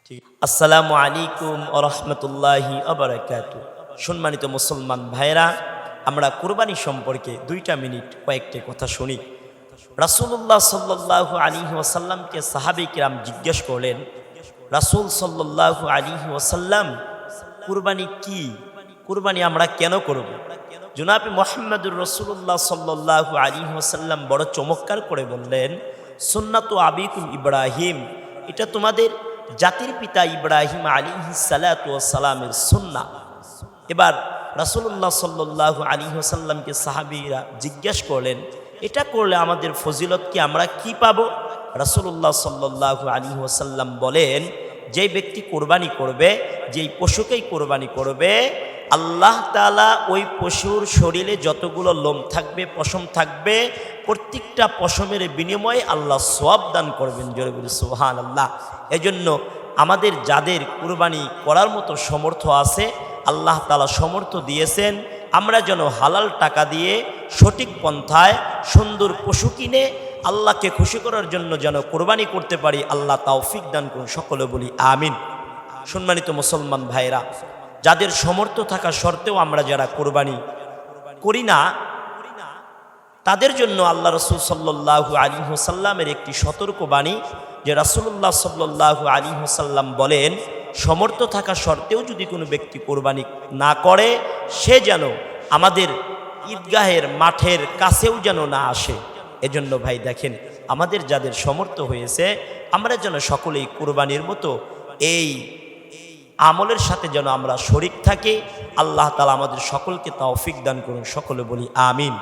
ঠিক আসসালামু আলাইকুম ওয়া রাহমাতুল্লাহি ওয়া বারাকাতুহু। সম্মানিত মুসলমান ভাইরা, আমরা কুরবানি সম্পর্কে 2টা মিনিট কয়েকটি কথা শুনি। রাসূলুল্লাহ সাল্লাল্লাহু আলাইহি ওয়াসাল্লামকে সাহাবী কিরাম জিজ্ঞেস করলেন, রাসূল সাল্লাল্লাহু আলাইহি ওয়াসাল্লাম, কুরবানি কি? কুরবানি আমরা কেন করব? জনাবে মুহাম্মদুর রাসূলুল্লাহ সাল্লাল্লাহু আলাইহি ওয়াসাল্লাম বড় চমৎকার করে বললেন, সুন্নাতু আবিকুম ইব্রাহিম, এটা তোমাদের জাতির পিতা ইব্রাহিম আলাইহিস সালাতু ওয়াস সালামের সুন্নাহ। এবার রাসূলুল্লাহ সাল্লাল্লাহু আলাইহি ওয়াসাল্লামকে সাহাবীরা জিজ্ঞেস করলেন, এটা করলে আমাদের ফজিলত কি, আমরা কি পাবো? রাসূলুল্লাহ সাল্লাল্লাহু আলাইহি ওয়াসাল্লাম বলেন, যেই ব্যক্তি কোরবানি করবে, যেই পশুকেই কোরবানি করবে, আল্লাহ তাআলা ওই পশুর শরীরে যতগুলো লোম থাকবে, পশম থাকবে, প্রত্যেকটা পশমের বিনিময়ে আল্লাহ সওয়াব দান করবেন। জোরে বলি সুবহানাল্লাহ। এজন্য আমাদের যাদের কুরবানি করার মতো সমর্থ আছে, আল্লাহ তাআলা সমর্থ দিয়েছেন, আমরা যেন হালাল টাকা দিয়ে সঠিক পন্থায় সুন্দর পশু কিনে আল্লাহকে খুশি করার জন্য যেন কোরবানি করতে পারি। আল্লাহ তৌফিক দান করুন, সকলে বলি আমিন। সম্মানিত মুসলমান ভাইরা, যাদের সমর্থ থাকা সত্ত্বেও আমরা যারা কোরবানি করি না, তাদের জন্য আল্লাহ রাসূল সাল্লাল্লাহু আলাইহি ওয়াসাল্লামের একটি সতর্কবাণী, যে রাসূলুল্লাহ সাল্লাল্লাহু আলাইহি ওয়াসাল্লাম বলেন, সমর্থ থাকা সত্ত্বেও যদি কোনো ব্যক্তি কোরবানি না করে, সে যেন আমাদের ঈদগাহের মাঠের কাছেও যেন না আসে। এজন্য ভাই দেখেন, আমাদের যাদের সমর্থ হয়েছে, আমরা যেন সকলেই কোরবানির মতো এই আমলের সাথে যেন আমরা শরীক থাকি। আল্লাহ তাআলা আমাদের সকলকে তৌফিক দান করুন, সকলে বলি আমিন।